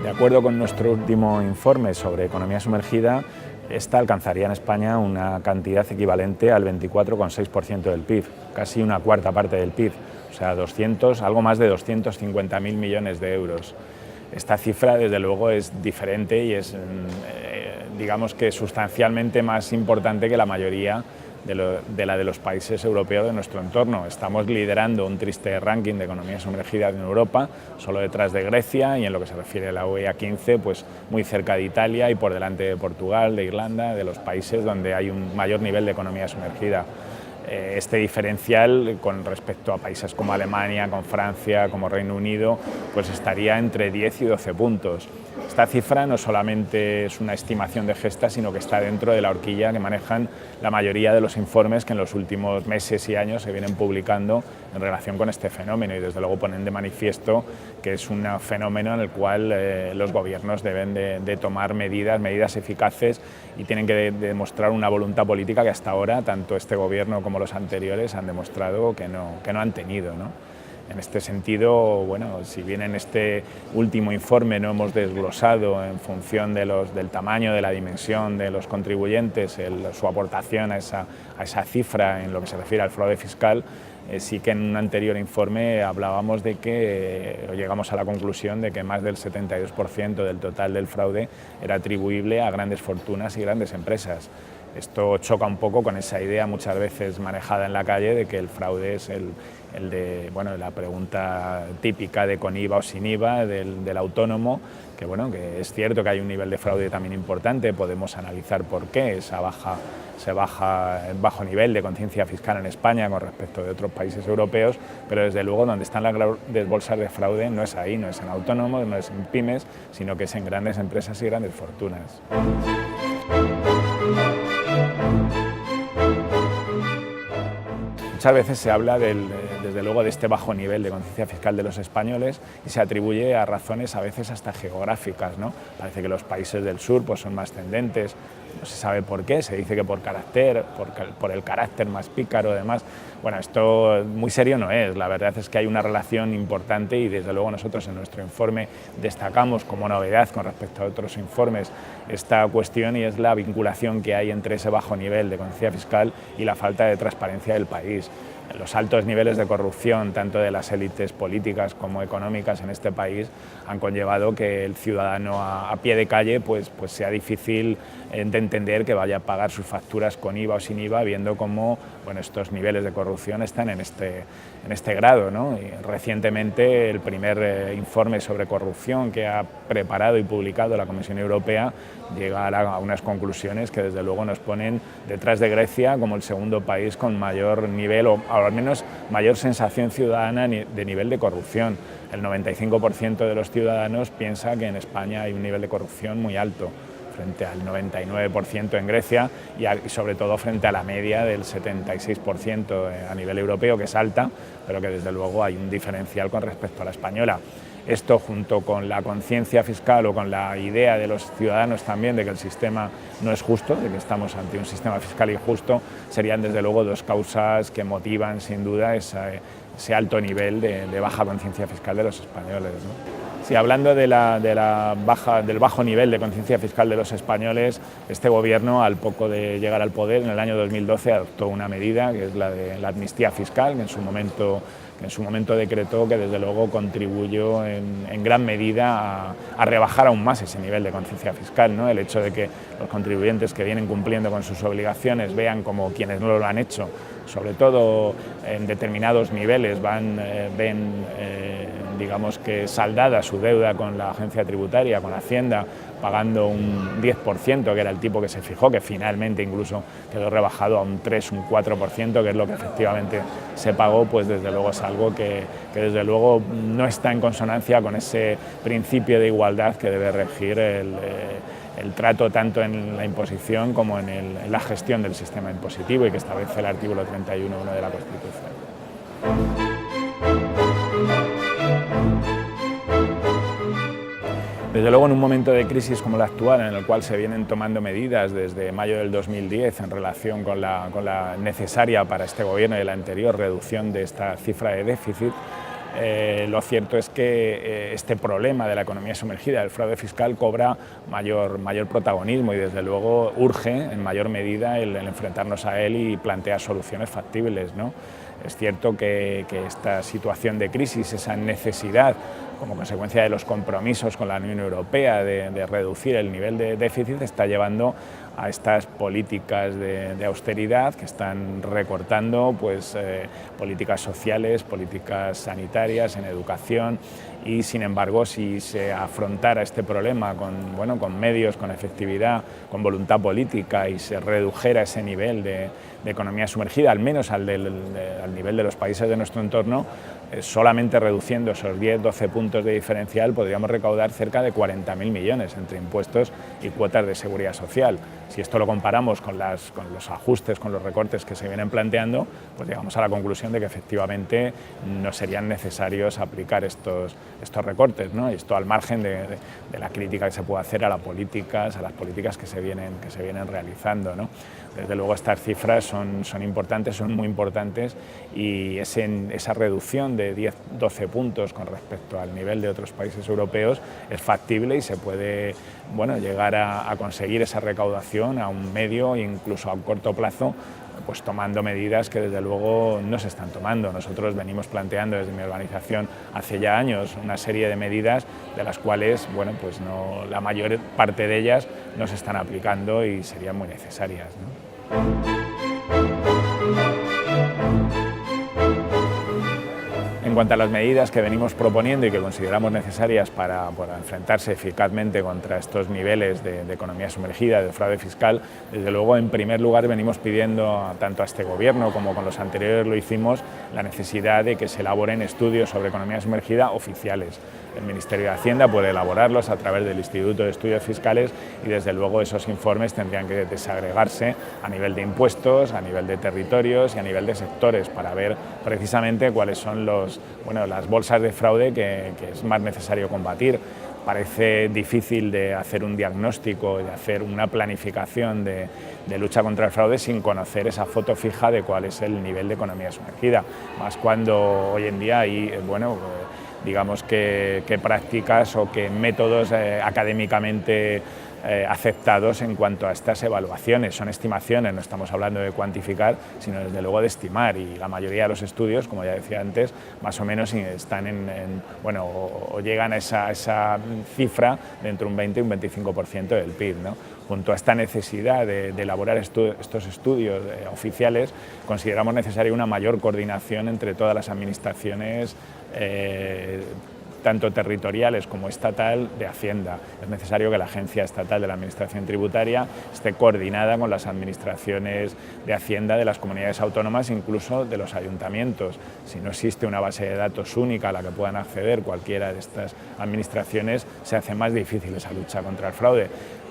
De acuerdo con nuestro último informe sobre economía sumergida, esta alcanzaría en España una cantidad equivalente al 24,6% del PIB, casi una cuarta parte del PIB, o sea, algo más de 250.000 millones de euros. Esta cifra, desde luego, es diferente y es, digamos que sustancialmente más importante que la mayoría de la de los países europeos de nuestro entorno. Estamos liderando un triste ranking de economía sumergida en Europa, solo detrás de Grecia, y en lo que se refiere a la UE a 15, pues muy cerca de Italia y por delante de Portugal, de Irlanda, de los países donde hay un mayor nivel de economía sumergida. Este diferencial con respecto a países como Alemania, con Francia, como Reino Unido, pues estaría entre 10 y 12 puntos. Esta cifra no solamente es una estimación de gesta, sino que está dentro de la horquilla que manejan la mayoría de los informes que en los últimos meses y años se vienen publicando en relación con este fenómeno, y desde luego ponen de manifiesto que es un fenómeno en el cual los gobiernos deben de tomar medidas eficaces, y tienen que demostrar una voluntad política que hasta ahora tanto este gobierno como los anteriores han demostrado que no han tenido, ¿no? En este sentido, bueno, si bien en este último informe no hemos desglosado en función del tamaño, de la dimensión de los contribuyentes, su aportación a esa cifra en lo que se refiere al fraude fiscal, sí que en un anterior informe hablábamos de que llegamos a la conclusión de que más del 72% del total del fraude era atribuible a grandes fortunas y grandes empresas. Esto choca un poco con esa idea muchas veces manejada en la calle de que el fraude es la pregunta típica de con IVA o sin IVA del autónomo, que es cierto que hay un nivel de fraude también importante. Podemos analizar por qué ese bajo nivel de conciencia fiscal en España con respecto de otros países europeos, pero desde luego donde están las grandes bolsas de fraude no es ahí, no es en autónomos, no es en pymes, sino que es en grandes empresas y grandes fortunas. Muchas veces se habla desde luego de este bajo nivel de conciencia fiscal de los españoles y se atribuye a razones a veces hasta geográficas, ¿no? Parece que los países del sur pues, son más tendentes, no se sabe por qué, se dice que por el carácter más pícaro, además. Bueno, esto muy serio no es, la verdad es que hay una relación importante, y desde luego nosotros en nuestro informe destacamos como novedad con respecto a otros informes esta cuestión, y es la vinculación que hay entre ese bajo nivel de conciencia fiscal y la falta de transparencia del país. Los altos niveles de corrupción, tanto de las élites políticas como económicas en este país, han conllevado que el ciudadano a pie de calle pues sea difícil de entender que vaya a pagar sus facturas con IVA o sin IVA, viendo cómo estos niveles de corrupción están en este grado, ¿no? Y recientemente el primer informe sobre corrupción que ha preparado y publicado la Comisión Europea llega a unas conclusiones que desde luego nos ponen detrás de Grecia como el segundo país con mayor nivel, o al menos mayor sensación ciudadana de nivel de corrupción. El 95% de los ciudadanos piensa que en España hay un nivel de corrupción muy alto, frente al 99% en Grecia, y sobre todo frente a la media del 76% a nivel europeo, que es alta, pero que desde luego hay un diferencial con respecto a la española. Esto, junto con la conciencia fiscal o con la idea de los ciudadanos también de que el sistema no es justo, de que estamos ante un sistema fiscal injusto, serían desde luego dos causas que motivan sin duda ese alto nivel de baja conciencia fiscal de los españoles, ¿no? Sí, hablando del bajo nivel de conciencia fiscal de los españoles, este gobierno, al poco de llegar al poder, en el año 2012, adoptó una medida que es la de la amnistía fiscal, que en su momento decretó, que desde luego contribuyó en gran medida a rebajar aún más ese nivel de conciencia fiscal, ¿no? El hecho de que los contribuyentes que vienen cumpliendo con sus obligaciones vean como quienes no lo han hecho, sobre todo en determinados niveles, digamos que saldada su deuda con la agencia tributaria, con Hacienda, pagando un 10%, que era el tipo que se fijó, que finalmente incluso quedó rebajado a un 3, un 4%, que es lo que efectivamente se pagó, pues desde luego es algo que desde luego no está en consonancia con ese principio de igualdad que debe regir el trato tanto en la imposición como en la gestión del sistema impositivo, y que establece el artículo 31.1 de la Constitución. Desde luego, en un momento de crisis como la actual, en el cual se vienen tomando medidas desde mayo del 2010 en relación con la necesaria para este gobierno y el anterior reducción de esta cifra de déficit, lo cierto es que este problema de la economía sumergida, del fraude fiscal, cobra mayor protagonismo y desde luego urge en mayor medida el enfrentarnos a él y plantear soluciones factibles, ¿no? Es cierto que esta situación de crisis, esa necesidad como consecuencia de los compromisos con la Unión Europea de reducir el nivel de déficit, está llevando a estas políticas de austeridad que están recortando pues, políticas sociales, políticas sanitarias, en educación, y sin embargo si se afrontara este problema con medios, con efectividad, con voluntad política y se redujera ese nivel de economía sumergida, al menos al nivel de los países de nuestro entorno, solamente reduciendo esos 10-12 puntos de diferencial podríamos recaudar cerca de 40.000 millones entre impuestos y cuotas de seguridad social. Si esto lo comparamos con los ajustes, con los recortes que se vienen planteando, pues llegamos a la conclusión de que efectivamente no serían necesarios aplicar estos recortes, ¿no? Y esto al margen de la crítica que se puede hacer a las políticas que se vienen realizando, ¿no? Desde luego estas cifras son importantes, son muy importantes, y esa reducción de 10-12 puntos con respecto al nivel de otros países europeos es factible y se puede llegar a conseguir esa recaudación a un medio e incluso a un corto plazo, pues tomando medidas que desde luego no se están tomando. Nosotros venimos planteando desde mi organización hace ya años una serie de medidas de las cuales la mayor parte de ellas no se están aplicando y serían muy necesarias, ¿no? En cuanto a las medidas que venimos proponiendo y que consideramos necesarias para enfrentarse eficazmente contra estos niveles de economía sumergida, de fraude fiscal, desde luego, en primer lugar, venimos pidiendo tanto a este Gobierno como con los anteriores lo hicimos, la necesidad de que se elaboren estudios sobre economía sumergida oficiales. El Ministerio de Hacienda puede elaborarlos a través del Instituto de Estudios Fiscales y desde luego esos informes tendrían que desagregarse a nivel de impuestos, a nivel de territorios y a nivel de sectores para ver precisamente cuáles son las bolsas de fraude que es más necesario combatir. Parece difícil de hacer un diagnóstico y de hacer una planificación de lucha contra el fraude sin conocer esa foto fija de cuál es el nivel de economía sumergida, más cuando hoy en día hay digamos que prácticas o que métodos académicamente aceptados en cuanto a estas evaluaciones. Son estimaciones, no estamos hablando de cuantificar, sino desde luego de estimar, y la mayoría de los estudios, como ya decía antes, más o menos están o llegan a esa cifra de entre un 20 y un 25% del PIB, ¿no? Junto a esta necesidad de elaborar estos estudios oficiales, consideramos necesaria una mayor coordinación entre todas las administraciones tanto territoriales como estatal de Hacienda. Es necesario que la Agencia Estatal de la Administración Tributaria esté coordinada con las administraciones de Hacienda de las comunidades autónomas, incluso de los ayuntamientos. Si no existe una base de datos única a la que puedan acceder cualquiera de estas administraciones, se hace más difícil esa lucha contra el fraude.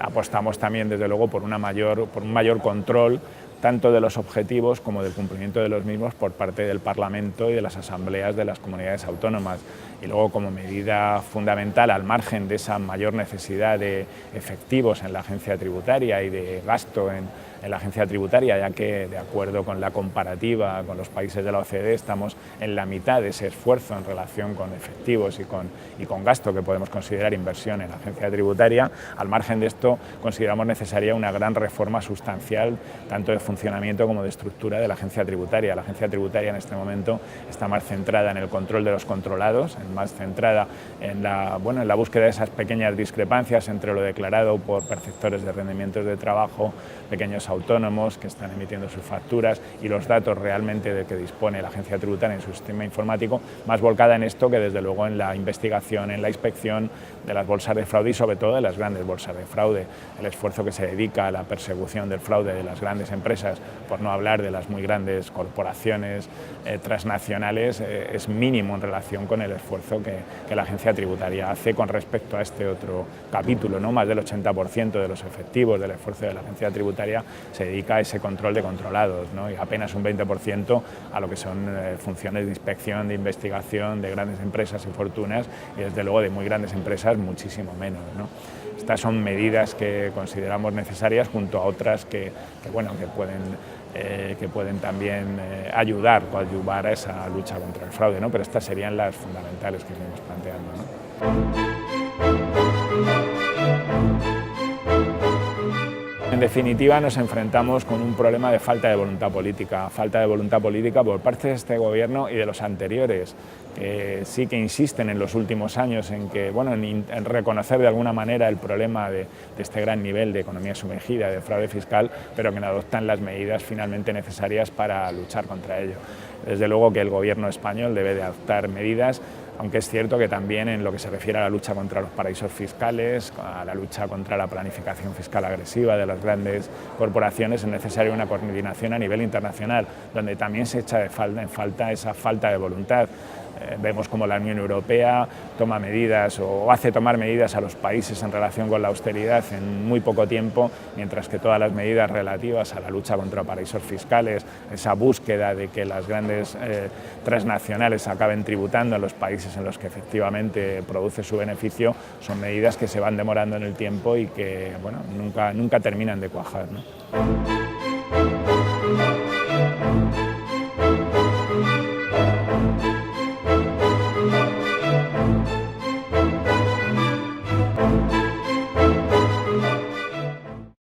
Apostamos también, desde luego, por un mayor control tanto de los objetivos como del cumplimiento de los mismos por parte del Parlamento y de las asambleas de las comunidades autónomas. Y luego, como medida fundamental, al margen de esa mayor necesidad de efectivos en la agencia tributaria y de gasto en la agencia tributaria, ya que, de acuerdo con la comparativa con los países de la OCDE, estamos en la mitad de ese esfuerzo en relación con efectivos y con gasto que podemos considerar inversión en la agencia tributaria. Al margen de esto, consideramos necesaria una gran reforma sustancial, tanto de funcionamiento como de estructura de la agencia tributaria. La agencia tributaria en este momento está más centrada en el control de los controlados, más centrada en la búsqueda de esas pequeñas discrepancias entre lo declarado por perceptores de rendimientos de trabajo, pequeños autónomos que están emitiendo sus facturas, y los datos realmente de que dispone la agencia tributaria en su sistema informático, más volcada en esto que desde luego en la investigación, en la inspección de las bolsas de fraude y sobre todo de las grandes bolsas de fraude. El esfuerzo que se dedica a la persecución del fraude de las grandes empresas, por no hablar de las muy grandes corporaciones transnacionales, es mínimo en relación con el esfuerzo que la agencia tributaria hace con respecto a este otro capítulo, ¿no? Más del 80% de los efectivos del esfuerzo de la agencia tributaria se dedica a ese control de controlados, ¿no? Y apenas un 20% a lo que son funciones de inspección, de investigación de grandes empresas y fortunas, y desde luego de muy grandes empresas muchísimo menos, ¿no? Estas son medidas que consideramos necesarias junto a otras que pueden que pueden también coadyuvar a esa lucha contra el fraude, ¿no? Pero estas serían las fundamentales que iremos planteando, ¿no? En definitiva, nos enfrentamos con un problema de falta de voluntad política por parte de este gobierno y de los anteriores, que sí que insisten en los últimos años en reconocer de alguna manera el problema de este gran nivel de economía sumergida, de fraude fiscal, pero que no adoptan las medidas finalmente necesarias para luchar contra ello. Desde luego que el gobierno español debe de adoptar medidas, aunque es cierto que también en lo que se refiere a la lucha contra los paraísos fiscales, a la lucha contra la planificación fiscal agresiva de las grandes corporaciones, es necesaria una coordinación a nivel internacional, donde también se echa en falta esa falta de voluntad. Vemos como la Unión Europea toma medidas o hace tomar medidas a los países en relación con la austeridad en muy poco tiempo, mientras que todas las medidas relativas a la lucha contra paraísos fiscales, esa búsqueda de que las grandes transnacionales acaben tributando en los países en los que efectivamente produce su beneficio, son medidas que se van demorando en el tiempo y que nunca terminan de cuajar, ¿no?